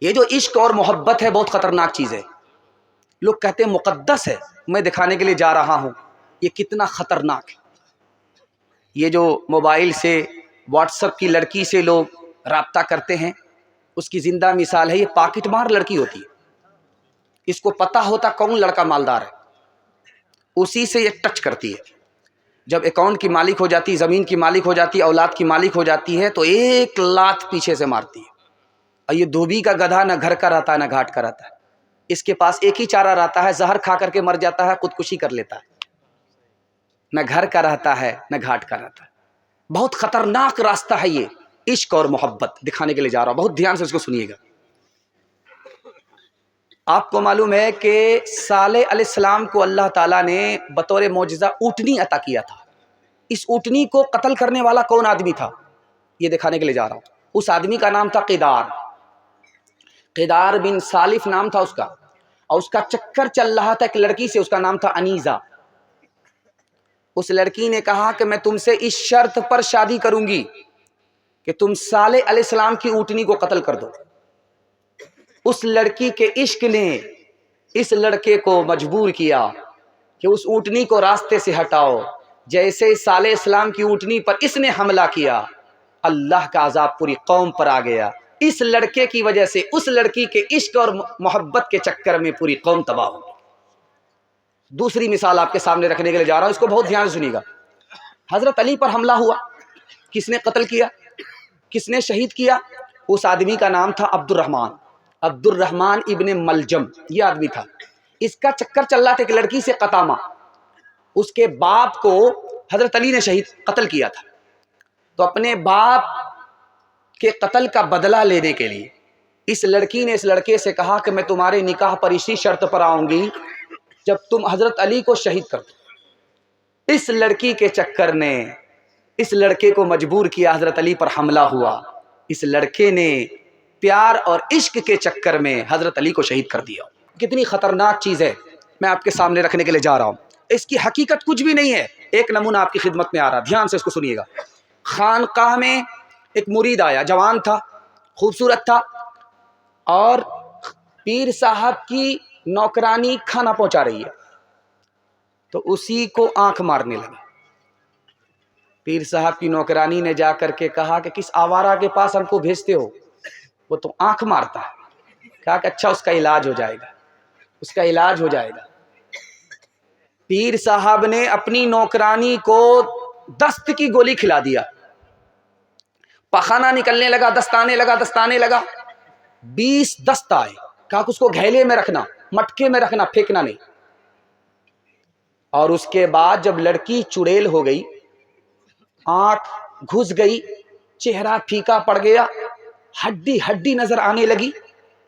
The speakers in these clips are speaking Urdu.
یہ جو عشق اور محبت ہے بہت خطرناک چیز ہے. لوگ کہتے ہیں مقدس ہے، میں دکھانے کے لیے جا رہا ہوں. یہ کتنا خطرناک ہے. یہ جو موبائل سے واٹس ایپ کی لڑکی سے لوگ رابطہ کرتے ہیں، اس کی زندہ مثال ہے. یہ پاکٹ مار لڑکی ہوتی ہے. اس کو پتہ ہوتا کون لڑکا مالدار ہے، اسی سے یہ ٹچ کرتی ہے. جب اکاؤنٹ کی مالک ہو جاتی، زمین کی مالک ہو جاتی، اولاد کی مالک ہو جاتی ہے، تو ایک لات پیچھے سے مارتی ہے. اور یہ دھوبی کا گدھا نہ گھر کا رہتا ہے نہ گھاٹ کا رہتا ہے. اس کے پاس ایک ہی چارہ رہتا ہے، زہر کھا کر کے مر جاتا ہے، خودکشی کر لیتا ہے. نہ گھر کا رہتا ہے نہ گھاٹ کا رہتا ہے. بہت خطرناک راستہ ہے یہ عشق اور محبت. دکھانے کے لیے جا رہا ہوں، بہت دھیان سے اس کو سنیے گا. آپ کو معلوم ہے کہ صالح علیہ السلام کو اللہ تعالیٰ نے بطور معجزہ اونٹنی عطا کیا تھا. اس اونٹنی کو قتل کرنے والا کون آدمی تھا، یہ دکھانے کے لیے جا رہا ہوں. اس آدمی کا نام تھا قیدار بن سالف نام تھا اس کا. اور اس کا چکر چل رہا تھا ایک لڑکی سے، اس کا نام تھا انیزہ. اس لڑکی نے کہا کہ میں تم سے اس شرط پر شادی کروں گی کہ تم صالح علیہ السلام کی اونٹنی کو قتل کر دو. اس لڑکی کے عشق نے اس لڑکے کو مجبور کیا کہ اس اونٹنی کو راستے سے ہٹاؤ. جیسے صالح السلام کی اونٹنی پر اس نے حملہ کیا، اللہ کا عذاب پوری قوم پر آ گیا. اس لڑکے کی وجہ سے، اس لڑکی کے عشق اور محبت کے چکر میں پوری قوم تباہ ہو گئی. دوسری مثال آپ کے سامنے رکھنے کے لیے جا رہا ہوں، اس کو بہت دھیان سے سنیے گا. حضرت علی پر حملہ ہوا، کس نے قتل کیا، کس نے شہید کیا؟ اس آدمی کا نام تھا عبد الرحمن ابن ملجم. یہ آدمی تھا. اس کا چکر چل رہا تھا ایک لڑکی سے، قتامہ. اس کے باپ کو حضرت علی نے قتل کیا تھا. تو اپنے باپ کے قتل کا بدلہ لینے کے لیے اس لڑکی نے اس لڑکے سے کہا کہ میں تمہارے نکاح پر اسی شرط پر آؤں گی جب تم حضرت علی کو شہید کر دو. اس لڑکی کے چکر نے اس لڑکے کو مجبور کیا، حضرت علی پر حملہ ہوا. اس لڑکے نے پیار اور عشق کے چکر میں حضرت علی کو شہید کر دیا. کتنی خطرناک چیز ہے، میں آپ کے سامنے رکھنے کے لیے جا رہا ہوں. اس کی حقیقت کچھ بھی نہیں ہے. ایک نمونہ آپ کی خدمت میں آ رہا، دھیان سے اس کو سنیے گا. خانقاہ میں ایک مرید آیا، جوان تھا، خوبصورت تھا، اور پیر صاحب کی نوکرانی کھانا پہنچا رہی ہے. تو اسی کو آنکھ مارنے لگا. پیر صاحب کی نوکرانی نے جا کر کے کہا کہ کس آوارہ کے پاس ہم کو بھیجتے ہو، وہ تو آنکھ مارتا ہے. کہا کہ اچھا اس کا علاج ہو جائے گا، اس کا علاج ہو جائے گا. پیر صاحب نے اپنی نوکرانی کو دست کی گولی کھلا دیا. پخانہ نکلنے لگا، دستانے لگا. 20 دست آئے. کہا کہ اس کو گھیلے میں رکھنا، مٹکے میں رکھنا، پھینکنا نہیں. اور اس کے بعد جب لڑکی چڑیل ہو گئی، آنکھ گھس گئی، چہرہ پھیکا پڑ گیا، ہڈی نظر آنے لگی،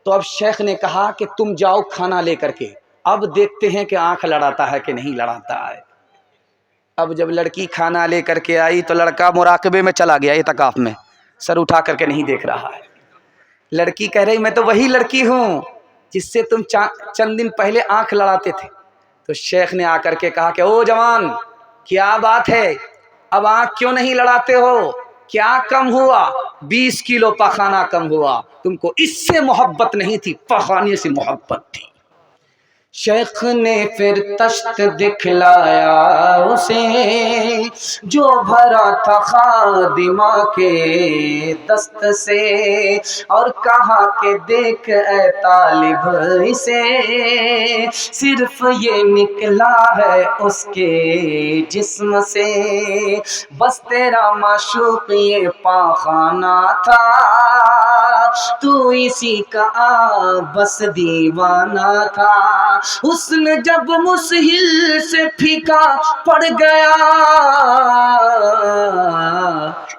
تو اب شیخ نے کہا کہ تم جاؤ کھانا لے کر کے، اب دیکھتے ہیں کہ آنکھ لڑاتا ہے کہ نہیں لڑاتا ہے. اب جب لڑکی کھانا لے کر کے آئی تو لڑکا مراقبے میں چلا گیا، اعتکاف میں سر اٹھا کر کے نہیں دیکھ رہا ہے. لڑکی کہہ رہی میں تو وہی لڑکی ہوں جس سے تم چند دن پہلے آنکھ لڑاتے تھے. تو شیخ نے آ کر کے کہا کہ او جوان، کیا بات ہے، اب آنکھ کیوں نہیں لڑاتے ہو، کیا کم ہوا؟ 20 کلو پخانہ کم ہوا. تم کو اس سے محبت نہیں تھی، پخانے سے محبت تھی. شیخ نے پھر تشت دکھلایا اسے جو بھرا تھا خادمہ کے دست سے، اور کہا کہ دیکھ اے طالب اسے صرف یہ نکلا ہے اس کے جسم سے، بس تیرا معشوق یہ پاخانہ تھا، تو اسی کا بس دیوانہ تھا. حسن جب مسہل سے پھیکا پڑ گیا،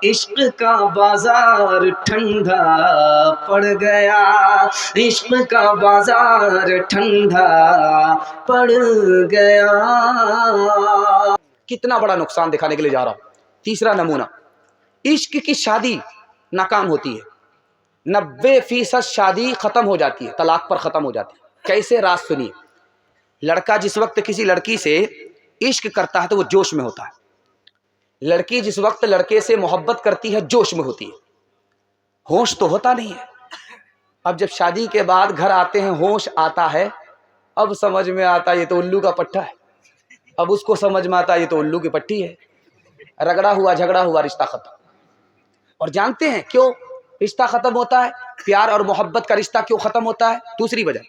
عشق کا بازار ٹھنڈا پڑ گیا، عشق کا بازار ٹھنڈا پڑ گیا. کتنا بڑا نقصان دکھانے کے لیے جا رہا ہوں. تیسرا نمونہ، عشق کی شادی ناکام ہوتی ہے. 90% شادی ختم ہو جاتی ہے، طلاق پر ختم ہو جاتی ہے. کیسے؟ راز سنیے. لڑکا جس وقت کسی لڑکی سے عشق کرتا ہے تو وہ جوش میں ہوتا ہے. لڑکی جس وقت لڑکے سے محبت کرتی ہے جوش میں ہوتی ہے، ہوش تو ہوتا نہیں ہے. اب جب شادی کے بعد گھر آتے ہیں ہوش آتا ہے، اب سمجھ میں آتا یہ تو الو کا پٹھا ہے، اب اس کو سمجھ میں آتا یہ تو الو کی پٹی ہے، رگڑا ہوا جھگڑا ہوا رشتہ ختم۔ اور جانتے ہیں کیوں رشتہ ختم ہوتا ہے؟ پیار اور محبت کا رشتہ کیوں ختم ہوتا ہے؟ دوسری وجہ،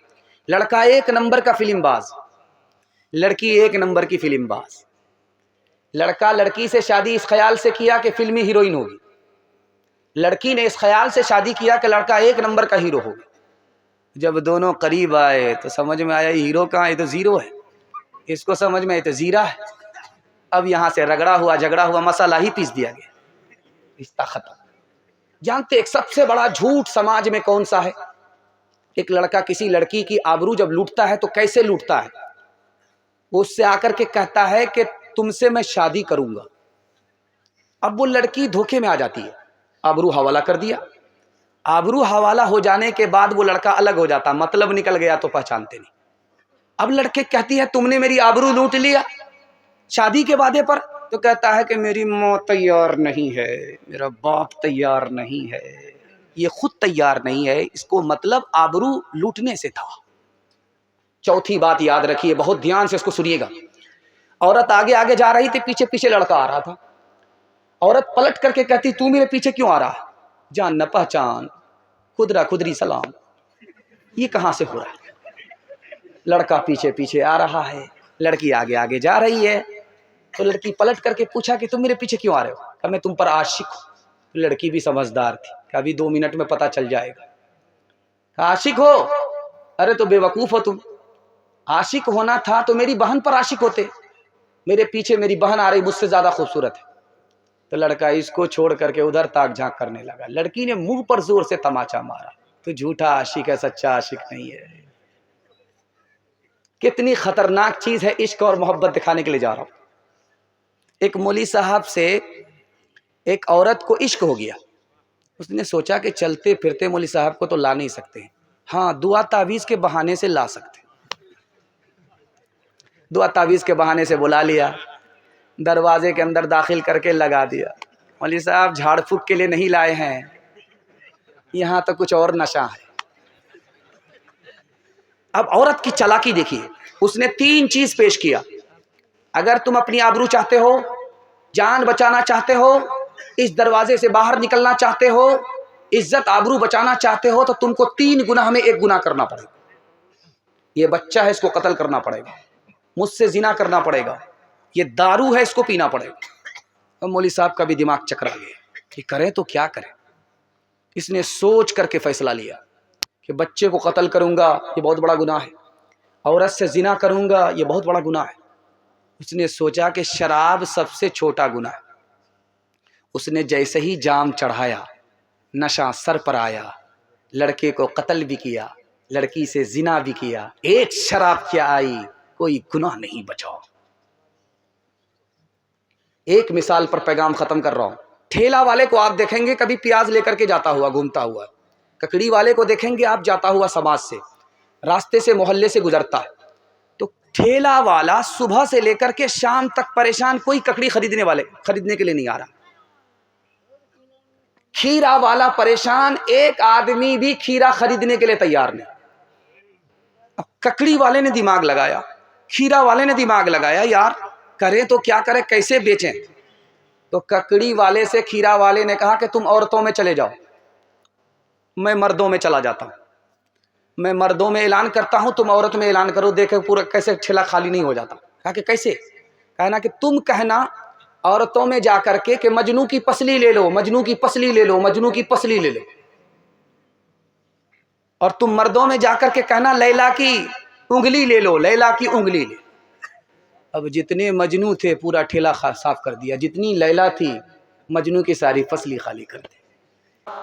لڑکا ایک نمبر کا فلم باز، لڑکی ایک نمبر کی فلم باز۔ لڑکا لڑکی سے شادی اس خیال سے کیا کہ فلمی ہیروئن ہوگی، لڑکی نے اس خیال سے شادی کیا کہ لڑکا ایک نمبر کا ہیرو ہوگا۔ جب دونوں قریب آئے تو سمجھ میں آیا یہ ہیرو کہاں، یہ تو زیرو ہے، اس کو سمجھ میں آیا یہ تو زیرہ ہے۔ اب یہاں سے رگڑا ہوا جھگڑا ہوا مسئلہ ہی پیس دیا گیا، رشتہ ختم۔ جانتے ایک سب سے بڑا جھوٹ سماج میں کون سا ہے؟ ایک لڑکا کسی لڑکی کی آبرو جب لوٹتا ہے تو کیسے لوٹتا ہے؟ وہ اس سے آ کر کے کہتا ہے کہ تم سے میں شادی کروں گا۔ اب وہ لڑکی دھوکے میں آ جاتی ہے، آبرو حوالہ کر دیا، آبرو حوالہ ہو جانے کے بعد وہ لڑکا الگ ہو جاتا، مطلب نکل گیا تو پہچانتے نہیں۔ اب لڑکے کہتی ہے تم نے میری آبرو لوٹ لیا شادی کے وعدے پر، تو کہتا ہے کہ میری ماں تیار نہیں ہے، میرا باپ تیار نہیں ہے، یہ خود تیار نہیں ہے، اس کو مطلب آبرو لوٹنے سے تھا۔ چوتھی بات یاد رکھیے، بہت دھیان سے اس کو سنیے گا۔ عورت آگے آگے جا رہی تھی، پیچھے پیچھے لڑکا آ رہا تھا، عورت پلٹ کر کے کہتی تو میرے پیچھے کیوں آ رہا ہے؟ جان نہ پہچان، خدرا خدری سلام، یہ کہاں سے ہو رہا ہے؟ لڑکا پیچھے پیچھے آ رہا ہے، لڑکی آگے آگے جا رہی ہے، تو لڑکی پلٹ کر کے پوچھا کہ تم میرے پیچھے کیوں آ رہے ہو؟ کہ میں تم پر عاشق ہوں۔ لڑکی بھی سمجھدار تھی کہ ابھی 2 منٹ میں پتہ چل جائے گا۔ عاشق ہو؟ ارے تو بے وقوف ہو تم، عاشق ہونا تھا تو میری بہن پر عاشق ہوتے، میرے پیچھے میری بہن آ رہی مجھ سے زیادہ خوبصورت ہے۔ تو لڑکا اس کو چھوڑ کر کے ادھر تاک جھانک کرنے لگا، لڑکی نے منہ پر زور سے تماچا مارا، تو جھوٹا عاشق ہے، سچا عاشق نہیں ہے۔ کتنی خطرناک چیز ہے عشق اور محبت دکھانے کے لیے جا رہا ہوں۔ ایک مولوی صاحب سے ایک عورت کو عشق ہو گیا، اس نے سوچا کہ چلتے پھرتے مولوی صاحب کو تو لا نہیں سکتے، ہاں دعا تعویذ کے بہانے سے لا سکتے۔ دعا تعویذ کے بہانے سے بلا لیا، دروازے کے اندر داخل کر کے لگا دیا۔ مولوی صاحب جھاڑ پھونک کے لیے نہیں لائے ہیں، یہاں تو کچھ اور نشہ ہے۔ اب عورت کی چالاکی دیکھیے، اس نے 3 چیز پیش کیا۔ اگر تم اپنی آبرو چاہتے ہو، جان بچانا چاہتے ہو، اس دروازے سے باہر نکلنا چاہتے ہو، عزت آبرو بچانا چاہتے ہو، تو تم کو 3 گناہ میں 1 گناہ کرنا پڑے گا۔ یہ بچہ ہے اس کو قتل کرنا پڑے گا، مجھ سے زنا کرنا پڑے گا، یہ دارو ہے اس کو پینا پڑے گا۔ اور مولوی صاحب کا بھی دماغ چکرا گیا کہ کریں تو کیا کریں۔ اس نے سوچ کر کے فیصلہ لیا کہ بچے کو قتل کروں گا یہ بہت بڑا گناہ ہے، عورت سے زنا کروں گا یہ بہت بڑا گناہ ہے۔ اس نے سوچا کہ شراب سب سے چھوٹا گناہ ہے۔ اس نے جیسے ہی جام چڑھایا، نشہ سر پر آیا، لڑکے کو قتل بھی کیا، لڑکی سے زنا بھی کیا، ایک شراب کیا آئی، کوئی گناہ نہیں بچا۔ ایک مثال پر پیغام ختم کر رہا ہوں۔ ٹھیلا والے کو آپ دیکھیں گے کبھی پیاز لے کر کے جاتا ہوا گھومتا ہوا، ککڑی والے کو دیکھیں گے آپ جاتا ہوا سماج سے، راستے سے محلے سے گزرتا ہے، تو ٹھیلا والا صبح سے لے کر کے شام تک پریشان، کوئی ککڑی خریدنے کے لیے نہیں آ رہا۔ کھیرا والا پریشان، ایک آدمی بھی کھیرا خریدنے کے لیے تیار نہیں۔ اب ککڑی والے نے دماغ لگایا، کھیرا والے نے دماغ لگایا، یار کریں تو کیا کریں، کیسے بیچیں؟ تو ککڑی والے سے کھیرا والے نے کہا کہ تم عورتوں میں چلے جاؤ، میں مردوں میں چلا جاتا ہوں، میں مردوں میں اعلان کرتا ہوں، تم عورت میں اعلان کرو، دیکھیں پورا کیسے ٹھیلا خالی نہیں ہو جاتا۔ کہا کہ کیسے؟ کہنا کہ تم کہنا عورتوں میں جا کر کے کہ مجنو کی پسلی لے لو، مجنو کی پسلی لے لو، مجنو کی پسلی لے لو، اور تم مردوں میں جا کر کے کہنا لیلا کی انگلی لے لو، لیلا کی انگلی لے۔ اب جتنے مجنو تھے پورا ٹھیلا صاف کر دیا، جتنی لیلا تھی مجنو کی ساری فصلی خالی کر دی۔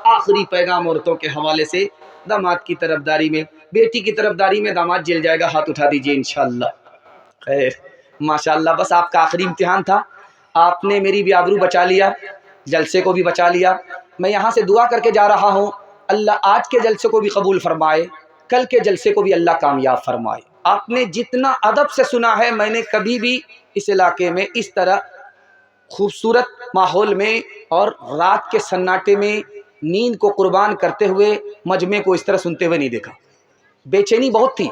آخری پیغام عورتوں کے حوالے سے، داماد کی طرفداری میں، بیٹی کی طرفداری میں داماد جل جائے گا، ہاتھ اٹھا دیجئے انشاءاللہ۔ خیر ماشاءاللہ، بس آپ کا آخری امتحان تھا، آپ نے میری بھی آبرو بچا لیا، جلسے کو بھی بچا لیا۔ میں یہاں سے دعا کر کے جا رہا ہوں، اللہ آج کے جلسے کو بھی قبول فرمائے، کل کے جلسے کو بھی اللہ کامیاب فرمائے۔ آپ نے جتنا ادب سے سنا ہے، میں نے کبھی بھی اس علاقے میں اس طرح خوبصورت ماحول میں اور رات کے سناٹے میں نیند کو قربان کرتے ہوئے مجمع کو اس طرح سنتے ہوئے نہیں دیکھا. بے چینی بہت تھی.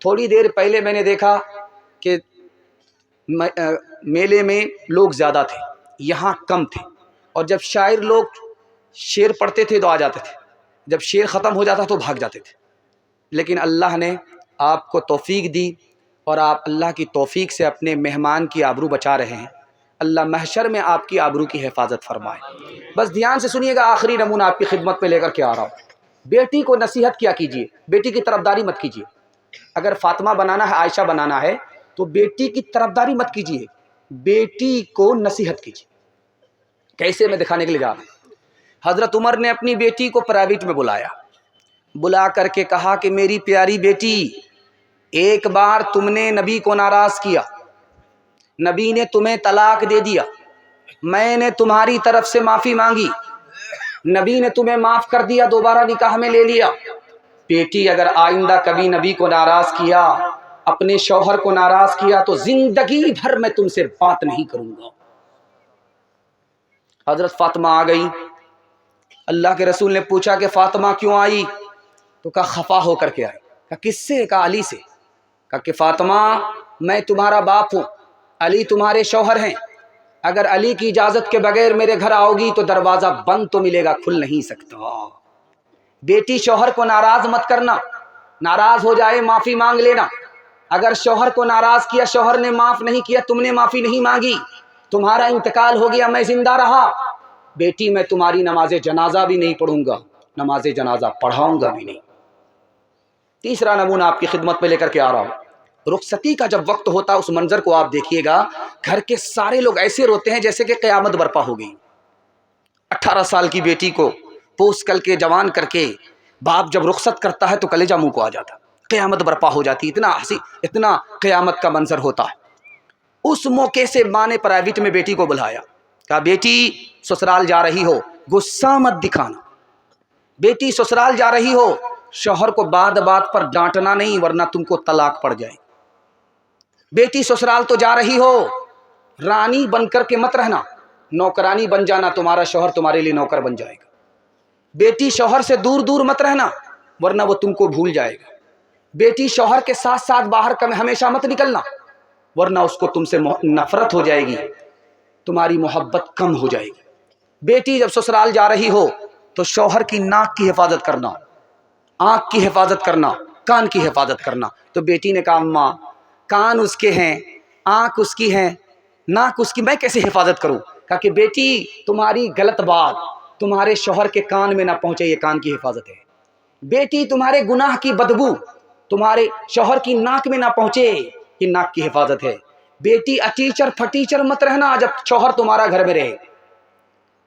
تھوڑی دیر پہلے میں نے دیکھا کہ میلے میں لوگ زیادہ تھے، یہاں کم تھے، اور جب شاعر لوگ شعر پڑھتے تھے تو آ جاتے تھے، جب شعر ختم ہو جاتا تو بھاگ جاتے تھے. لیکن اللہ نے آپ کو توفیق دی اور آپ اللہ کی توفیق سے اپنے مہمان کی آبرو بچا رہے ہیں. اللہ محشر میں آپ کی آبرو کی حفاظت فرمائے. بس دھیان سے سنیے گا، آخری نمونہ آپ کی خدمت میں لے کر کے آ رہا ہوں. بیٹی کو نصیحت کیا کیجیے، بیٹی کی طرفداری مت کیجیے. اگر فاطمہ بنانا ہے، عائشہ بنانا ہے تو بیٹی کی طرفداری مت کیجیے، بیٹی کو نصیحت کیجیے. کیسے میں دکھانے کے لیے جا رہا ہوں. حضرت عمر نے اپنی بیٹی کو پرائیویٹ میں بلایا، بلا کر کے کہا کہ میری پیاری بیٹی، ایک بار تم نے نبی کو ناراض کیا، نبی نے تمہیں طلاق دے دیا، میں نے تمہاری طرف سے معافی مانگی، نبی نے تمہیں معاف کر دیا، دوبارہ نکاح میں لے لیا. بیٹی اگر آئندہ کبھی نبی کو ناراض کیا، اپنے شوہر کو ناراض کیا تو زندگی بھر میں تم سے بات نہیں کروں گا. حضرت فاطمہ آ گئی. اللہ کے رسول نے پوچھا کہ فاطمہ کیوں آئی؟ تو کہا خفا ہو کر کے آئی. کہا کس سے؟ کہا علی سے. کہا کہ فاطمہ میں تمہارا باپ ہوں، علی تمہارے شوہر ہیں، اگر علی کی اجازت کے بغیر میرے گھر آؤ گی تو دروازہ بند تو ملے گا، کھل نہیں سکتا. بیٹی شوہر کو ناراض مت کرنا، ناراض ہو جائے معافی مانگ لینا. اگر شوہر کو ناراض کیا، شوہر نے معاف نہیں کیا، تم نے معافی نہیں مانگی، تمہارا انتقال ہو گیا، میں زندہ رہا، بیٹی میں تمہاری نماز جنازہ بھی نہیں پڑھوں گا، نماز جنازہ پڑھاؤں گا بھی نہیں. تیسرا نمونہ آپ کی خدمت میں لے کر کے آ رہا ہوں. رخصتی کا جب وقت ہوتا اس منظر کو آپ دیکھیے گا، گھر کے سارے لوگ ایسے روتے ہیں جیسے کہ قیامت برپا ہو گئی. 18 سال کی بیٹی کو پوس کر کے جوان کر کے باپ جب رخصت کرتا ہے تو کلیجہ منہ کو آ جاتا، قیامت برپا ہو جاتی. اتنا قیامت کا منظر ہوتا ہے. اس موقع سے ماں نے پرائیویٹ میں بیٹی کو بلایا، کہا بیٹی سسرال جا رہی ہو، غصہ مت دکھانا. بیٹی سسرال جا رہی ہو، شوہر کو بات بات پر ڈانٹنا نہیں ورنہ تم کو طلاق پڑ جائے. بیٹی سسرال تو جا رہی ہو، رانی بن کر کے مت رہنا، نوکرانی بن جانا، تمہارا شوہر تمہارے لیے نوکر بن جائے گا. بیٹی شوہر سے دور دور مت رہنا ورنہ وہ تم کو بھول جائے گا. بیٹی شوہر کے ساتھ ساتھ باہر ہمیشہ مت نکلنا ورنہ اس کو تم سے نفرت ہو جائے گی، تمہاری محبت کم ہو جائے گی. بیٹی جب سسرال جا رہی ہو تو شوہر کی ناک کی حفاظت کرنا، آنکھ کی حفاظت کرنا، کان کی حفاظت کرنا. تو بیٹی نے کہا اماں کان اس کے ہیں، آنکھ اس کی ہے، ناک اس کی، میں کیسے حفاظت کروں؟ کہا کہ بیٹی تمہاری غلط بات تمہارے شوہر کے کان میں نہ پہنچے، یہ کان کی حفاظت ہے. بیٹی تمہارے گناہ کی بدبو تمہارے شوہر کی ناک میں نہ پہنچے، یہ ناک کی حفاظت ہے. بیٹی اٹیچر پھٹیچر مت رہنا جب شوہر تمہارا گھر میں رہے.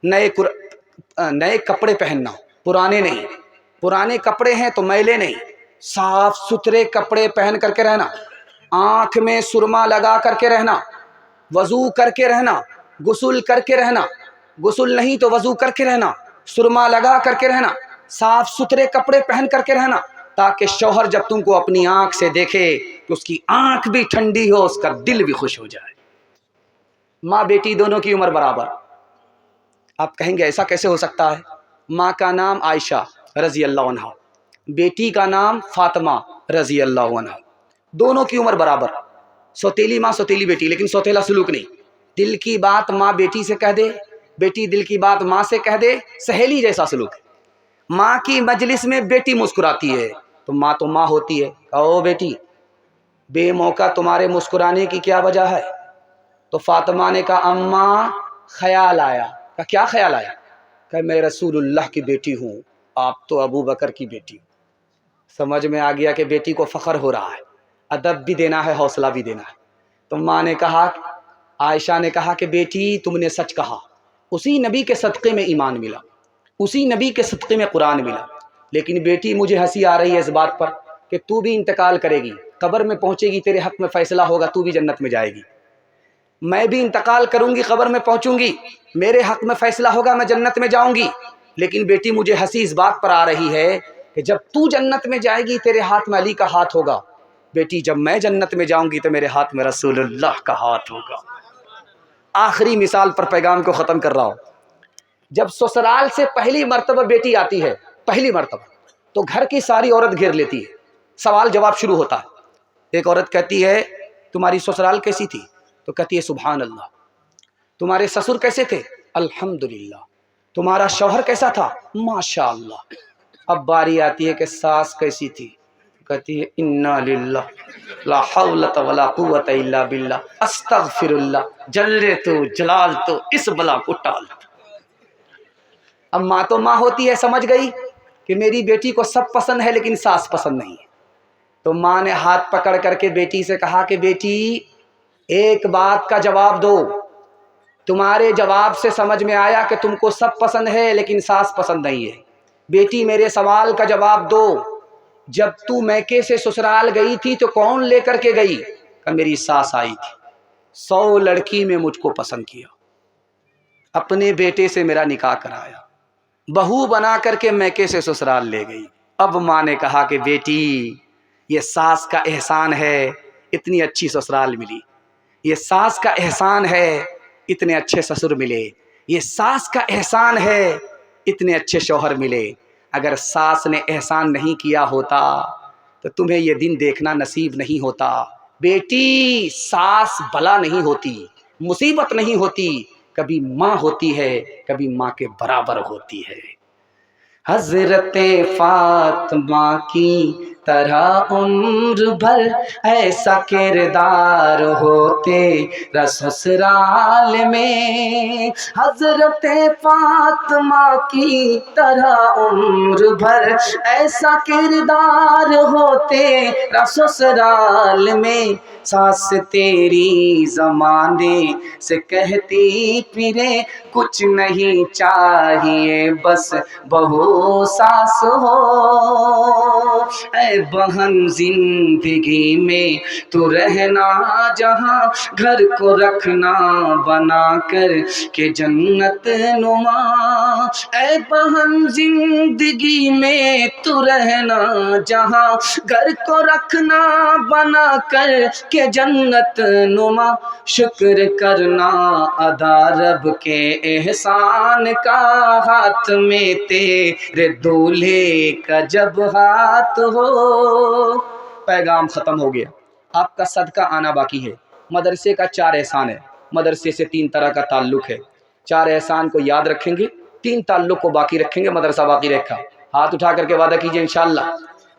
نئے کپڑے پہننا، پرانے نہیں. پرانے کپڑے ہیں تو میلے نہیں، صاف ستھرے کپڑے پہن کر کے رہنا. آنکھ میں سرما لگا کر کے رہنا، وضو کر کے رہنا، غسل کر کے رہنا، غسل نہیں تو وضو کر کے رہنا، سرما لگا کر کے رہنا، صاف ستھرے کپڑے پہن کر کے رہنا، تاکہ شوہر جب تم کو اپنی آنکھ سے دیکھے تو اس کی آنکھ بھی ٹھنڈی ہو، اس کا دل بھی خوش ہو جائے. ماں بیٹی دونوں کی عمر برابر. آپ کہیں گے ایسا کیسے ہو سکتا ہے؟ ماں کا نام عائشہ رضی اللہ عنہ، بیٹی کا نام فاطمہ رضی اللہ عنہ، دونوں کی عمر برابر. سوتیلی ماں سوتیلی بیٹی، لیکن سوتیلا سلوک نہیں. دل کی بات ماں بیٹی سے کہہ دے، بیٹی دل کی بات ماں سے کہہ دے، سہیلی جیسا سلوک. ماں کی مجلس میں بیٹی مسکراتی ہے تو ماں ہوتی ہے. او بیٹی بے موقع تمہارے مسکرانے کی کیا وجہ ہے؟ تو فاطمہ نے کہا اماں خیال آیا. کہا کیا خیال آیا؟ کہ میں رسول اللہ کی بیٹی ہوں، آپ تو ابو بکر کی بیٹی. سمجھ میں آ گیا کہ بیٹی کو فخر ہو رہا ہے، ادب بھی دینا ہے، حوصلہ بھی دینا ہے. تو ماں نے کہا، عائشہ نے کہا کہ بیٹی تم نے سچ کہا، اسی نبی کے صدقے میں ایمان ملا، اسی نبی کے صدقے میں قرآن ملا. لیکن بیٹی مجھے ہنسی آ رہی ہے اس بات پر کہ تو بھی انتقال کرے گی، قبر میں پہنچے گی، تیرے حق میں فیصلہ ہوگا، تو بھی جنت میں جائے گی. میں بھی انتقال کروں گی، قبر میں پہنچوں گی، میرے حق میں فیصلہ ہوگا، میں جنت میں جاؤں گی. لیکن بیٹی مجھے ہنسی اس بات پر آ رہی ہے کہ جب تو جنت میں جائے گی تیرے ہاتھ میں علی کا ہاتھ ہوگا. بیٹی جب میں جنت میں جاؤں گی تو میرے ہاتھ میں رسول اللہ کا ہاتھ ہوگا. آخری مثال پر پیغام کو ختم کر رہا ہوں. جب سسرال سے پہلی مرتبہ بیٹی آتی ہے، پہلی مرتبہ، تو گھر کی ساری عورت گھیر لیتی ہے، سوال جواب شروع ہوتا ہے۔ ایک عورت کہتی ہے تمہاری سسرال کیسی تھی؟ تو کہتی ہے سبحان اللہ۔ تمہارے سسر کیسے تھے؟ الحمدللہ۔ تمہارا شوہر کیسا تھا؟ ماشاء اللہ۔ اب باری آتی ہے کہ ساس کیسی تھی؟ کہتی ہے انا للہ لا حول ولا قوت الا باللہ، استغفر اللہ، جلے تو جلال تو اس بلا کو ٹال۔ اب ماں تو ماں ہوتی ہے، سمجھ گئی کہ میری بیٹی کو سب پسند ہے لیکن ساس پسند نہیں ہے، تو ماں نے ہاتھ پکڑ کر کے بیٹی سے کہا کہ بیٹی ایک بات کا جواب دو، تمہارے جواب سے سمجھ میں آیا کہ تم کو سب پسند ہے لیکن ساس پسند نہیں ہے۔ بیٹی میرے سوال کا جواب دو، جب تو میکے سے سسرال گئی تھی تو کون لے کر کے گئی؟ کہ میری ساس آئی تھی، 100 لڑکی میں مجھ کو پسند کیا، اپنے بیٹے سے میرا نکاح کرایا، بہو بنا کر کے میکے سے سسرال لے گئی۔ اب ماں نے کہا کہ بیٹی یہ ساس کا احسان ہے، اتنی اچھی سسرال ملی، یہ ساس کا احسان ہے، اتنے اچھے سسر ملے، یہ ساس کا احسان ہے، اتنے اچھے شوہر ملے۔ اگر ساس نے احسان نہیں کیا ہوتا تو تمہیں یہ دن دیکھنا نصیب نہیں ہوتا۔ بیٹی ساس بلا نہیں ہوتی، مصیبت نہیں ہوتی، کبھی ماں ہوتی ہے، کبھی ماں کے برابر ہوتی ہے۔ حضرت فاطمہ کی طرح عمر بھر ایسا کردار ہوتے سسرال میں، حضرت فاطمہ کی طرح عمر بھر ایسا کردار ہوتے سسرال میں، ساس تیری زمانے سے کہتی پھرے کچھ نہیں چاہیے بس بہو ساس ہو، اے بہن زندگی میں تو رہنا جہاں، گھر کو رکھنا بنا کر کہ جنت نما، اے بہن زندگی میں تو رہنا جہاں، گھر کو رکھنا بنا کر کہ جنت نما، شکر کرنا ادا رب کے احسان کا، ہاتھ میں تیرے دولہے کا جب ہاتھ ہو۔ پیغام ختم ہو گیا، آپ کا صدقہ آنا باقی ہے۔ مدرسے کا 4 احسان ہے، مدرسے سے 3 طرح کا تعلق ہے، 4 احسان کو یاد رکھیں گے، 3 تعلق کو باقی رکھیں گے، مدرسہ باقی رکھا۔ ہاتھ اٹھا کر کے وعدہ کیجئے انشاءاللہ،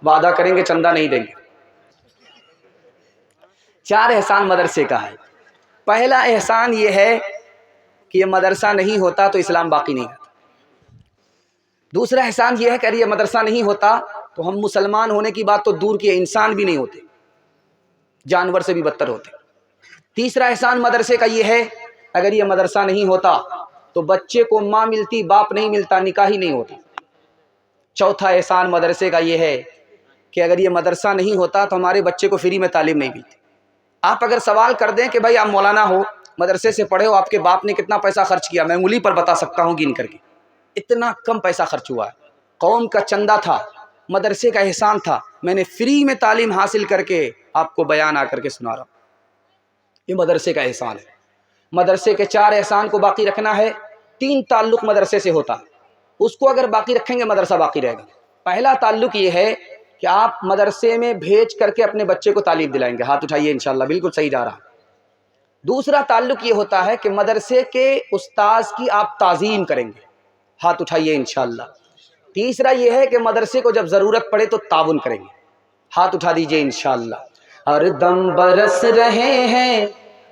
وعدہ کریں گے چندہ نہیں دیں گے۔ 4 احسان مدرسے کا ہے۔ پہلا احسان یہ ہے کہ یہ مدرسہ نہیں ہوتا تو اسلام باقی نہیں رہتا۔ دوسرا احسان یہ ہے کہ اگر یہ مدرسہ نہیں ہوتا تو ہم مسلمان ہونے کی بات تو دور کی انسان بھی نہیں ہوتے، جانور سے بھی بدتر ہوتے۔ تیسرا احسان مدرسے کا یہ ہے اگر یہ مدرسہ نہیں ہوتا تو بچے کو ماں ملتی باپ نہیں ملتا، نکاح ہی نہیں ہوتا۔ چوتھا احسان مدرسے کا یہ ہے کہ اگر یہ مدرسہ نہیں ہوتا تو ہمارے بچے کو فری میں تعلیم نہیں ملتی۔ آپ اگر سوال کر دیں کہ بھائی آپ مولانا ہو، مدرسے سے پڑھے ہو، آپ کے باپ نے کتنا پیسہ خرچ کیا، میں انگلی پر بتا سکتا ہوں گن کر کے، اتنا کم پیسہ خرچ ہوا ہے۔ قوم کا چندہ تھا، مدرسے کا احسان تھا، میں نے فری میں تعلیم حاصل کر کے آپ کو بیان آ کر کے سنا رہا ہوں۔ یہ مدرسے کا احسان ہے۔ مدرسے کے 4 احسان کو باقی رکھنا ہے۔ 3 تعلق مدرسے سے ہوتا ہے، اس کو اگر باقی رکھیں گے مدرسہ باقی رہے گا۔ پہلا تعلق یہ ہے کہ آپ مدرسے میں بھیج کر کے اپنے بچے کو تعلیم دلائیں گے، ہاتھ اٹھائیے انشاءاللہ، بالکل صحیح جا رہا۔ دوسرا تعلق یہ ہوتا ہے کہ مدرسے کے استاذ کی آپ تعظیم کریں گے، ہاتھ اٹھائیے انشاءاللہ۔ تیسرا یہ ہے کہ مدرسے کو جب ضرورت پڑے تو تعاون کریں گے، ہاتھ اٹھا دیجئے انشاءاللہ۔ ہر دم برس رہے ہیں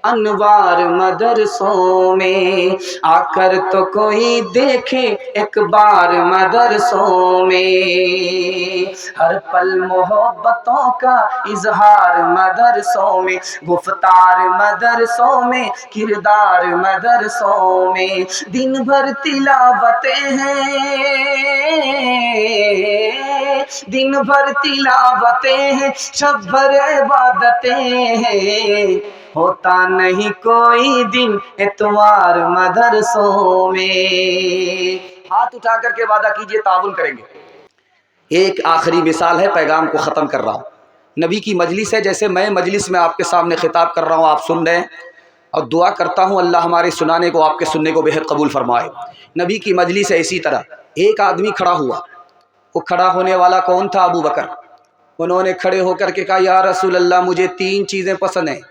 انوار مدرسوں میں، آ کر تو کوئی دیکھے ایک بار مدرسوں میں، ہر پل محبتوں کا اظہار مدرسوں میں، گفتار مدرسوں میں، کردار مدرسوں میں، دن بھر تلاوتیں ہیں، دن بھر تلاوتیں ہیں، شب بھر عبادتیں ہیں، ہوتا نہیں کوئی دن اتوار مدرسوں میں۔ ہاتھ اٹھا کر کے وعدہ کیجئے تعاون کریں گے۔ ایک آخری مثال ہے، پیغام کو ختم کر رہا ہوں۔ نبی کی مجلس ہے، جیسے میں مجلس میں آپ کے سامنے خطاب کر رہا ہوں، آپ سن رہے ہیں، اور دعا کرتا ہوں اللہ ہمارے سنانے کو، آپ کے سننے کو بہت قبول فرمائے۔ نبی کی مجلس ہے اسی طرح، ایک آدمی کھڑا ہوا، وہ کھڑا ہونے والا کون تھا؟ ابو بکر۔ انہوں نے کھڑے ہو کر کے کہا یا رسول اللہ مجھے 3 چیزیں پسند ہیں۔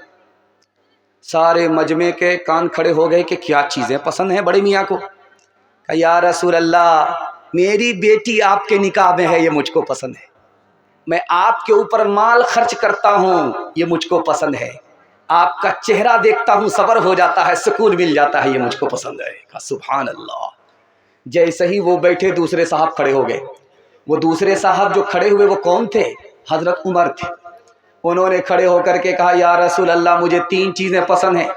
سارے مجمع کے کان کھڑے ہو گئے کہ کیا چیزیں پسند ہیں بڑے میاں کو؟ کہا یا رسول اللہ میری بیٹی آپ کے نکاح میں ہے، یہ مجھ کو پسند ہے۔ میں آپ کے اوپر مال خرچ کرتا ہوں، یہ مجھ کو پسند ہے۔ آپ کا چہرہ دیکھتا ہوں صبر ہو جاتا ہے، سکون مل جاتا ہے، یہ مجھ کو پسند ہے۔ کہا سبحان اللہ۔ جیسے ہی وہ بیٹھے دوسرے صاحب کھڑے ہو گئے۔ وہ دوسرے صاحب جو کھڑے ہوئے وہ کون تھے؟ حضرت عمر تھے۔ انہوں نے کھڑے ہو کر کے کہا یا رسول اللہ مجھے 3 چیزیں پسند ہیں۔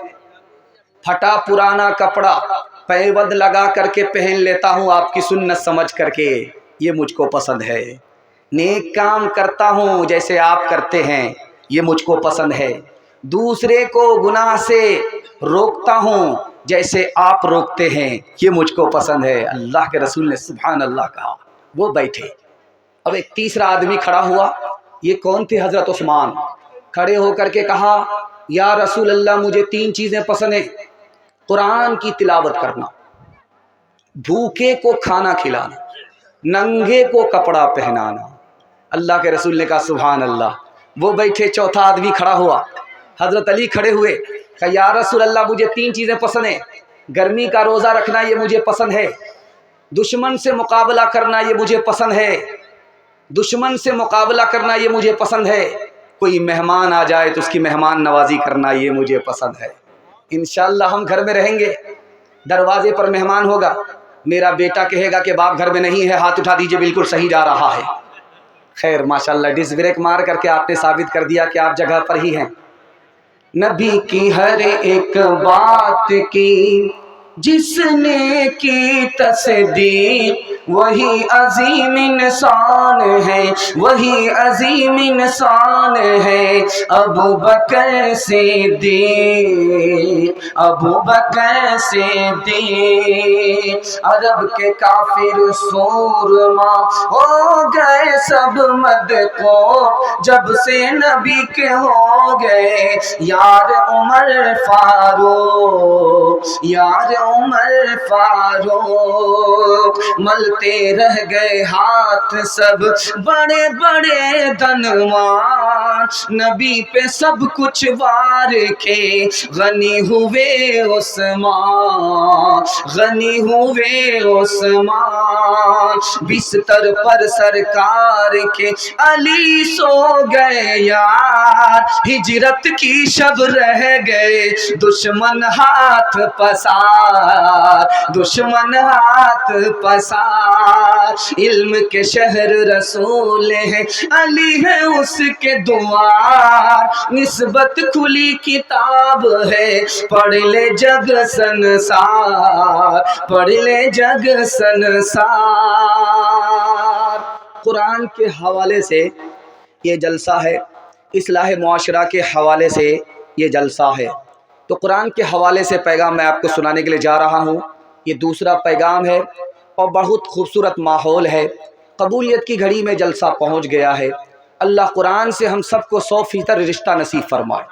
پھٹا پرانا کپڑا پیبند لگا کر کے پہن لیتا ہوں آپ کی سنت سمجھ کر کے، یہ مجھ کو پسند ہے۔ نیک کام کرتا ہوں جیسے آپ کرتے ہیں، یہ مجھ کو پسند ہے۔ دوسرے کو گناہ سے روکتا ہوں جیسے آپ روکتے ہیں، یہ مجھ کو پسند ہے۔ اللہ کے رسول نے سبحان اللہ کہا۔ وہ بیٹھے۔ اب ایک تیسرا آدمی کھڑا ہوا، یہ کون تھے؟ حضرت عثمان۔ کھڑے ہو کر کے کہا یا رسول اللہ مجھے 3 چیزیں پسند ہیں، قرآن کی تلاوت کرنا، بھوکے کو کھانا کھلانا، ننگے کو کپڑا پہنانا۔ اللہ کے رسول نے کہا سبحان اللہ۔ وہ بیٹھے، چوتھا آدمی کھڑا ہوا، حضرت علی کھڑے ہوئے، کہا یا رسول اللہ مجھے 3 چیزیں پسند ہیں، گرمی کا روزہ رکھنا یہ مجھے پسند ہے، دشمن سے مقابلہ کرنا یہ مجھے پسند ہے، دشمن سے مقابلہ کرنا یہ مجھے پسند ہے، کوئی مہمان آ جائے تو اس کی مہمان نوازی کرنا یہ مجھے پسند ہے۔ انشاءاللہ ہم گھر میں رہیں گے، دروازے پر مہمان ہوگا، میرا بیٹا کہے گا کہ باپ گھر میں نہیں ہے، ہاتھ اٹھا دیجئے، بالکل صحیح جا رہا ہے۔ خیر ماشاءاللہ ڈس بریک مار کر کے آپ نے ثابت کر دیا کہ آپ جگہ پر ہی ہیں۔ نبی کی ہر ایک بات کی جس نے کی تصدیق وہی عظیم انسان ہے، وہی عظیم انسان ہے۔ ابو بکر صدیق، ابو بکر صدیق۔ عرب کے کافر سورما ہو گئے سب مدقو جب سے نبی کے ہو گئے یار عمر فاروق، یار عمر فاروق۔ ملتے رہ گئے ہاتھ سب بڑے بڑے دنوان، نبی پہ سب کچھ وار کے غنی ہوئے عثمان، غنی ہوئے عثمان۔ بستر پر سرکار کے علی سو گئے یار، ہجرت کی شب رہ گئے دشمن ہاتھ پسار، دشمن ہاتھ پسار۔ علم کے شہر رسول ہے، علی ہے اس کے دوار، نسبت کھلی کتاب ہے، پڑھ لے جگ سنسار، پڑھ لے جگ سنسار۔ قرآن کے حوالے سے یہ جلسہ ہے، اصلاح معاشرہ کے حوالے سے یہ جلسہ ہے۔ تو قرآن کے حوالے سے پیغام میں آپ کو سنانے کے لیے جا رہا ہوں، یہ دوسرا پیغام ہے اور بہت خوبصورت ماحول ہے۔ قبولیت کی گھڑی میں جلسہ پہنچ گیا ہے۔ اللہ قرآن سے ہم سب کو 100% رشتہ نصیب فرمائے۔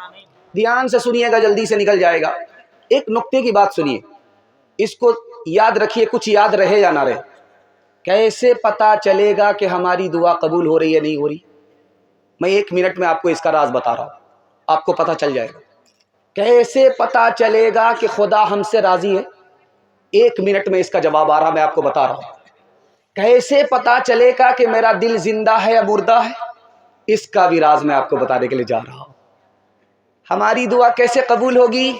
دھیان سے سنیے گا، جلدی سے نکل جائے گا۔ ایک نقطے کی بات سنیے، اس کو یاد رکھیے، کچھ یاد رہے یا نہ رہے۔ کیسے پتہ چلے گا کہ ہماری دعا قبول ہو رہی ہے نہیں ہو رہی؟ میں 1 منٹ میں آپ کو اس کا راز بتا رہا ہوں، آپ کو پتہ چل جائے گا۔ کیسے پتہ چلے گا کہ خدا ہم سے راضی ہے؟ 1 منٹ میں اس کا جواب آ رہا، میں آپ کو بتا رہا ہوں۔ کیسے پتہ چلے گا کہ میرا دل زندہ ہے یا مردہ ہے؟ اس کا بھی راز میں آپ کو بتانے کے لیے جا رہا ہوں۔ ہماری دعا کیسے قبول ہوگی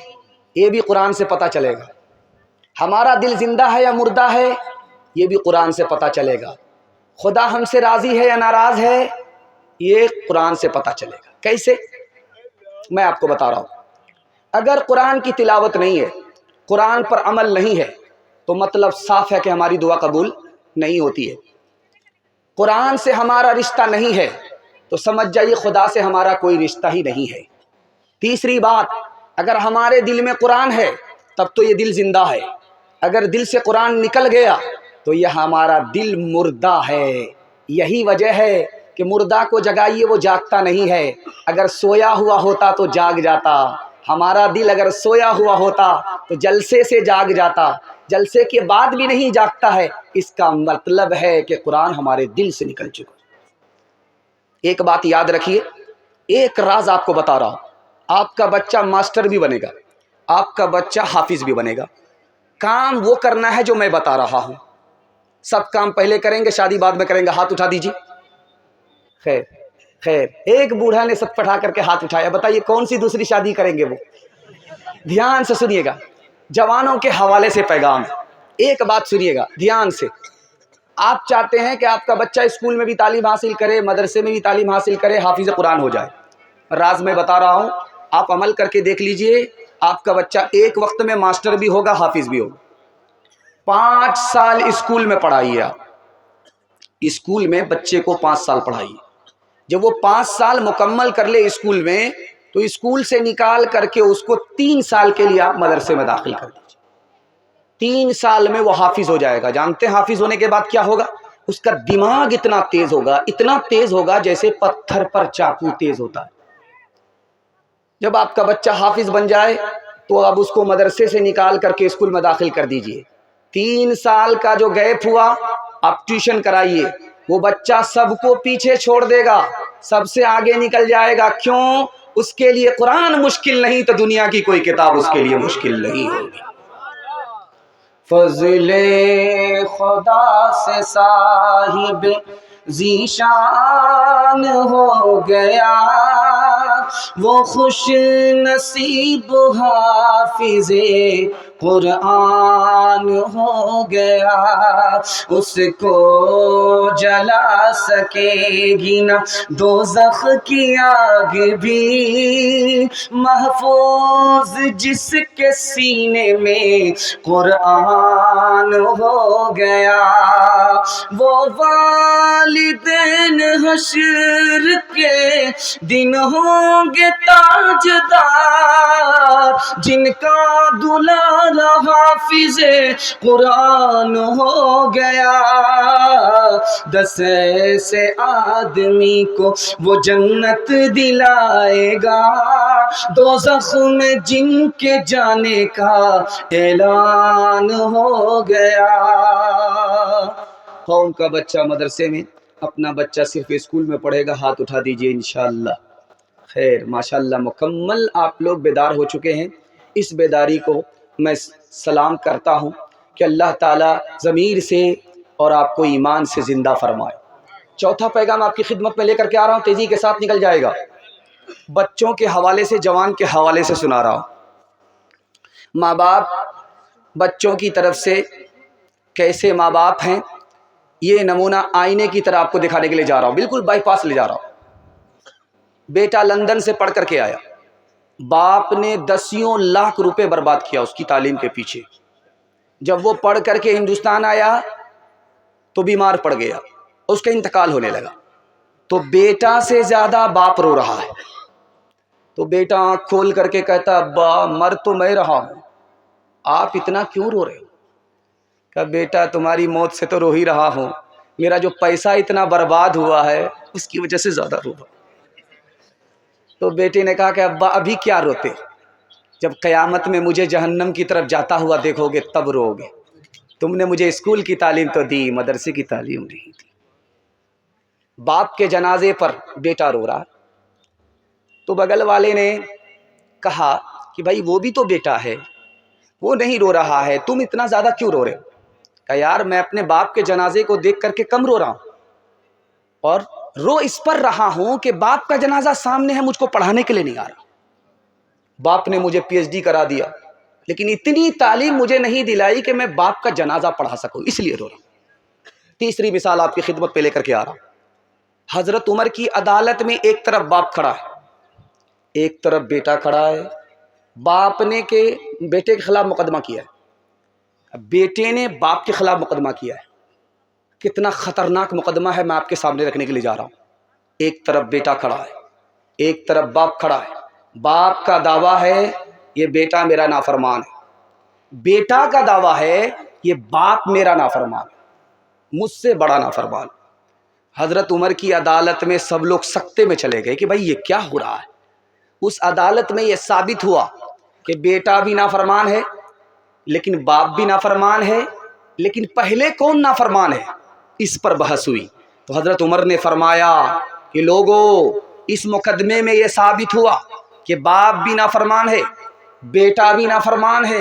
یہ بھی قرآن سے پتہ چلے گا۔ ہمارا دل زندہ ہے یا مردہ ہے یہ بھی قرآن سے پتہ چلے گا۔ خدا ہم سے راضی ہے یا ناراض ہے یہ قرآن سے پتہ چلے گا۔ کیسے؟ میں آپ کو بتا رہا ہوں۔ اگر قرآن کی تلاوت نہیں ہے، قرآن پر عمل نہیں ہے، تو مطلب صاف ہے کہ ہماری دعا قبول نہیں ہوتی ہے۔ قرآن سے ہمارا رشتہ نہیں ہے تو سمجھ جائیے خدا سے ہمارا کوئی رشتہ ہی نہیں ہے۔ تیسری بات، اگر ہمارے دل میں قرآن ہے تب تو یہ دل زندہ ہے، اگر دل سے قرآن نکل گیا تو یہ ہمارا دل مردہ ہے۔ یہی وجہ ہے کہ مردہ کو جگائیے وہ جاگتا نہیں ہے، اگر سویا ہوا ہوتا تو جاگ جاتا۔ ہمارا دل اگر سویا ہوا ہوتا تو جلسے سے جاگ جاتا، جلسے کے بعد بھی نہیں جاگتا ہے، اس کا مطلب ہے کہ قرآن ہمارے دل سے نکل چکا۔ ایک بات یاد رکھیے، ایک راز آپ کو بتا رہا ہوں، آپ کا بچہ ماسٹر بھی بنے گا، آپ کا بچہ حافظ بھی بنے گا، کام وہ کرنا ہے جو میں بتا رہا ہوں۔ سب کام پہلے کریں گے، شادی بعد میں کریں گے، ہاتھ اٹھا دیجیے۔ خیر خیر، ایک بوڑھا نے سب پٹھا کر کے ہاتھ اٹھایا، بتائیے کون سی دوسری شادی کریں گے وہ؟ دھیان سے سنیے گا، جوانوں کے حوالے سے پیغام ہے، ایک بات سنیے گا دھیان سے۔ آپ چاہتے ہیں کہ آپ کا بچہ اسکول میں بھی تعلیم حاصل کرے، مدرسے میں بھی تعلیم حاصل کرے، حافظ قرآن ہو جائے۔ راز میں بتا رہا ہوں، آپ عمل کر کے دیکھ لیجئے، آپ کا بچہ ایک وقت میں ماسٹر بھی ہوگا، حافظ بھی ہوگا۔ 5 سال اسکول میں پڑھائیے، آپ اسکول میں بچے کو 5 سال پڑھائیے، جب وہ 5 سال مکمل کر لے اسکول میں، تو اسکول سے نکال کر کے اس کو 3 سال کے لیے آپ مدرسے میں داخل کر دیجیے۔ 3 سال میں وہ حافظ ہو جائے گا۔ جانتے ہیں حافظ ہونے کے بعد کیا ہوگا؟ اس کا دماغ اتنا تیز ہوگا جیسے پتھر پر چاقو تیز ہوتا ہے۔ جب آپ کا بچہ حافظ بن جائے تو اب اس کو مدرسے سے نکال کر کے اسکول میں داخل کر دیجئے۔ 3 سال کا جو گیپ ہوا، آپ ٹیوشن کرائیے، وہ بچہ سب کو پیچھے چھوڑ دے گا، سب سے آگے نکل جائے گا۔ کیوں؟ اس کے لیے قرآن مشکل نہیں تو دنیا کی کوئی کتاب اس کے لیے مشکل نہیں ہوگی۔ فضل خدا سے صاحب ذیشان ہو گیا، وہ خوش نصیب حافظ قرآن ہو گیا، اس کو جلا سکے گی نہ دوزخ کی آگ بھی، محفوظ جس کے سینے میں قرآن ہو گیا، وہ والدین حشر کے دن ہوں گے تاجدار، جن کا دلال حافظ قرآن ہو گیا، 10 ایسے آدمی کو وہ جنت دلائے گا، دوزخ میں جن کے جانے کا اعلان ہو گیا۔ قوم کا بچہ مدرسے میں، اپنا بچہ صرف اسکول میں پڑھے گا، ہاتھ اٹھا دیجئے انشاءاللہ۔ خیر، ماشاءاللہ مکمل آپ لوگ بیدار ہو چکے ہیں۔ اس بیداری کو میں سلام کرتا ہوں کہ اللہ تعالیٰ ضمیر سے اور آپ کو ایمان سے زندہ فرمائے۔ چوتھا پیغام آپ کی خدمت میں لے کر کے آ رہا ہوں، تیزی کے ساتھ نکل جائے گا۔ بچوں کے حوالے سے، جوان کے حوالے سے سنا رہا ہوں۔ ماں باپ بچوں کی طرف سے کیسے ماں باپ ہیں، یہ نمونہ آئینے کی طرح آپ کو دکھانے کے لیے جا رہا ہوں، بالکل بائی پاس لے جا رہا ہوں۔ بیٹا لندن سے پڑھ کر کے آیا، باپ نے 10 لاکھ روپے برباد کیا اس کی تعلیم کے پیچھے۔ جب وہ پڑھ کر کے ہندوستان آیا تو بیمار پڑ گیا، اس کا انتقال ہونے لگا، تو بیٹا سے زیادہ باپ رو رہا ہے۔ تو بیٹا آنکھ کھول کر کے کہتا، ابا مر تو میں رہا ہوں، آپ اتنا کیوں رو رہے ہو؟ کہ بیٹا تمہاری موت سے تو رو ہی رہا ہوں، میرا جو پیسہ اتنا برباد ہوا ہے اس کی وجہ سے زیادہ رو رہا۔ تو بیٹے نے کہا کہ ابا ابھی کیا روتے، جب قیامت میں مجھے جہنم کی طرف جاتا ہوا دیکھو گے تب رو گے، تم نے مجھے اسکول کی تعلیم تو دی، مدرسے کی تعلیم نہیں دی۔ باپ کے جنازے پر بیٹا رو رہا، تو بغل والے نے کہا کہ بھائی وہ بھی تو بیٹا ہے، وہ نہیں رو رہا ہے، تم اتنا زیادہ کیوں رو رہے ہو؟ کہا یار میں اپنے باپ کے جنازے کو دیکھ کر کے کم رو رہا ہوں، اور رو اس پر رہا ہوں کہ باپ کا جنازہ سامنے ہے، مجھ کو پڑھانے کے لیے نہیں آ رہا۔ باپ نے مجھے پی ایچ ڈی کرا دیا، لیکن اتنی تعلیم مجھے نہیں دلائی کہ میں باپ کا جنازہ پڑھا سکوں، اس لیے رو رہا ہوں۔ تیسری مثال آپ کی خدمت پہ لے کر کے آ رہا ہوں۔ حضرت عمر کی عدالت میں ایک طرف باپ کھڑا ہے، ایک طرف بیٹا کھڑا ہے۔ باپ نے کہ بیٹے کے خلاف مقدمہ کیا ہے، بیٹے نے باپ کے خلاف مقدمہ کیا ہے۔ کتنا خطرناک مقدمہ ہے، میں آپ کے سامنے رکھنے کے لیے جا رہا ہوں۔ ایک طرف بیٹا کھڑا ہے، ایک طرف باپ کھڑا ہے۔ باپ کا دعویٰ ہے یہ بیٹا میرا نافرمان ہے، بیٹا کا دعویٰ ہے یہ باپ میرا نافرمان ہے، مجھ سے بڑا نافرمان۔ حضرت عمر کی عدالت میں سب لوگ سکتے میں چلے گئے کہ بھائی یہ کیا ہو رہا ہے، اس عدالت میں یہ ثابت ہوا کہ بیٹا بھی نافرمان ہے لیکن باپ بھی نافرمان ہے، لیکن پہلے کون نافرمان ہے، اس پر بحث ہوئی۔ تو حضرت عمر نے فرمایا کہ لوگوں، اس مقدمے میں یہ ثابت ہوا کہ باپ بھی نافرمان ہے، بیٹا بھی نافرمان ہے،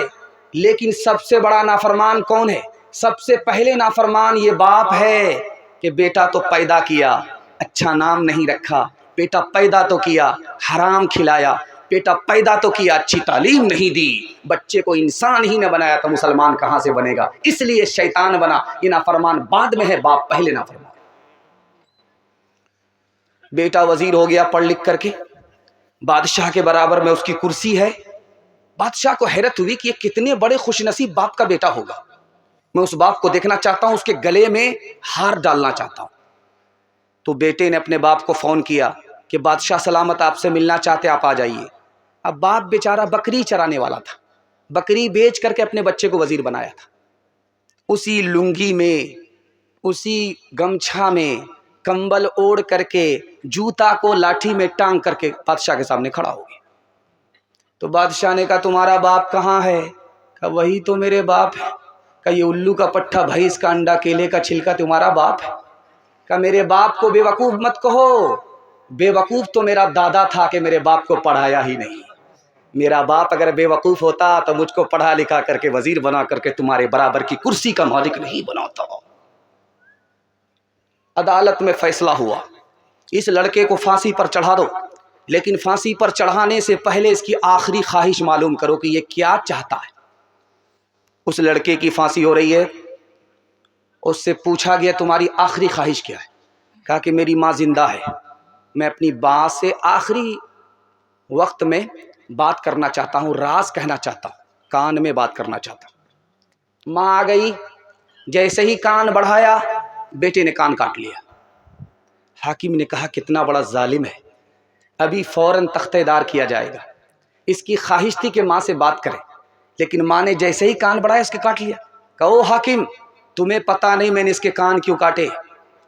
لیکن سب سے بڑا نافرمان کون ہے؟ سب سے پہلے نافرمان یہ باپ ہے کہ بیٹا تو پیدا کیا، اچھا نام نہیں رکھا، بیٹا پیدا تو کیا، حرام کھلایا، بیٹا پیدا تو کیا، اچھی تعلیم نہیں دی، بچے کو انسان ہی نہ بنایا تو مسلمان کہاں سے بنے گا؟ اس لیے شیطان بنا۔ یہ نافرمان بعد میں ہے، باپ پہلے نافرمان۔ بیٹا وزیر ہو گیا پڑھ لکھ کر کے، بادشاہ کے برابر میں اس کی کرسی ہے۔ بادشاہ کو حیرت ہوئی کہ یہ کتنے بڑے خوش نصیب باپ کا بیٹا ہوگا، میں اس باپ کو دیکھنا چاہتا ہوں، اس کے گلے میں ہار ڈالنا چاہتا ہوں۔ تو بیٹے نے اپنے باپ کو فون کیا کہ بادشاہ سلامت آپ سے ملنا چاہتے، آپ آ جائیے۔ اب باپ بیچارہ بکری چرانے والا تھا، بکری بیچ کر کے اپنے بچے کو وزیر بنایا تھا۔ اسی لنگی میں، اسی گمچھا میں، کمبل اوڑھ کر کے، جوتا کو لاٹھی میں ٹانگ کر کے بادشاہ کے سامنے کھڑا ہو گیا۔ تو بادشاہ نے کہا تمہارا باپ کہاں ہے؟ کہا وہی تو میرے باپ ہے۔ کہا یہ الو کا پٹھا، بھینس کا انڈا، کیلے کا چھلکا تمہارا باپ ہے؟ کہا میرے باپ کو بے وقوف مت کہو، بے وقوف تو میرا دادا تھا کہ میرے باپ کو پڑھایا ہی نہیں۔ میرا باپ اگر بے وقوف ہوتا تو مجھ کو پڑھا لکھا کر کے وزیر بنا کر کے تمہارے برابر کی کرسی کا مالک نہیں بناتا۔ عدالت میں فیصلہ ہوا، اس لڑکے کو پھانسی پر چڑھا دو، لیکن پھانسی پر چڑھانے سے پہلے اس کی آخری خواہش معلوم کرو کہ یہ کیا چاہتا ہے۔ اس لڑکے کی پھانسی ہو رہی ہے، اس سے پوچھا گیا تمہاری آخری خواہش کیا ہے؟ کہا کہ میری ماں زندہ ہے، میں اپنی ماں سے آخری وقت میں بات کرنا چاہتا ہوں، راز کہنا چاہتا ہوں، کان میں بات کرنا چاہتا ہوں۔ ماں آ گئی، جیسے ہی کان بڑھایا بیٹے نے کان کاٹ لیا۔ حاکم نے کہا کتنا بڑا ظالم ہے، ابھی فوراً تختہ دار کیا جائے گا۔ اس کی خواہش تھی کہ ماں سے بات کرے، لیکن ماں نے جیسے ہی کان بڑھایا اس کے کاٹ لیا۔ کہا او حاکم، تمہیں پتہ نہیں میں نے اس کے کان کیوں کاٹے؟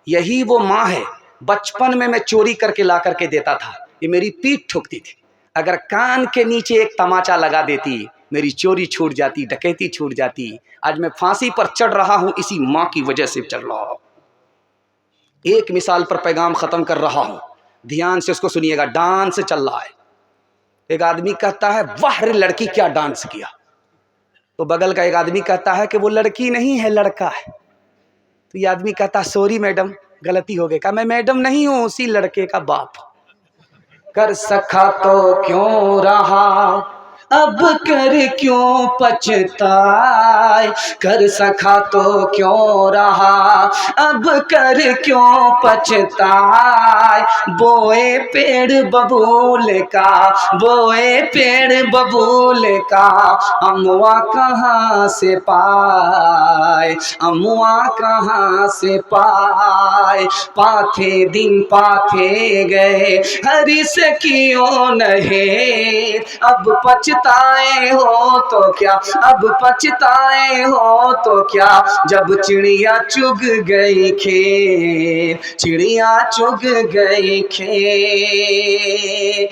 یہی وہ ماں ہے، بچپن میں چوری کر کے لا کر کے دیتا تھا، یہ میری پیٹھ ٹھوکتی تھی، اگر کان کے نیچے ایک تماچا لگا دیتی میری چوری چھوٹ جاتی، ڈکیتی چھوٹ جاتی۔ آج میں پھانسی پر چڑھ رہا ہوں، اسی ماں کی وجہ سے چڑھ رہا ہوں۔ ایک مثال پر پیغام ختم کر رہا ہوں، دھیان سے اس کو سنیے گا۔ ڈانس چل رہا ہے، ایک آدمی کہتا ہے واہ رے لڑکی کیا ڈانس کیا، تو بغل کا ایک آدمی کہتا ہے کہ وہ لڑکی نہیں ہے لڑکا ہے۔ تو یہ آدمی کہتا ہے سوری میڈم، غلطی ہو گئی۔ کہا میں میڈم نہیں ہوں، اسی لڑکے کا باپ۔ کر سکا تو کیوں رہا، اب کر کیوں پچھتائے، کر سکا تو کیوں رہا، اب کر کیوں پچھتائے، بوئے پیڑ ببول کا، بوئے پیڑ ببول کا، اموا کہاں سے پائے، اموا کہاں سے پائے، پاتھے دن پاتھے گئے ہریس کیوں نہیں، اب پچھتائے ہو تو کیا، اب پچھتائے ہو تو کیا، جب چڑیا چگ گئی کھیت، چڑیا چگ گئی کھیت۔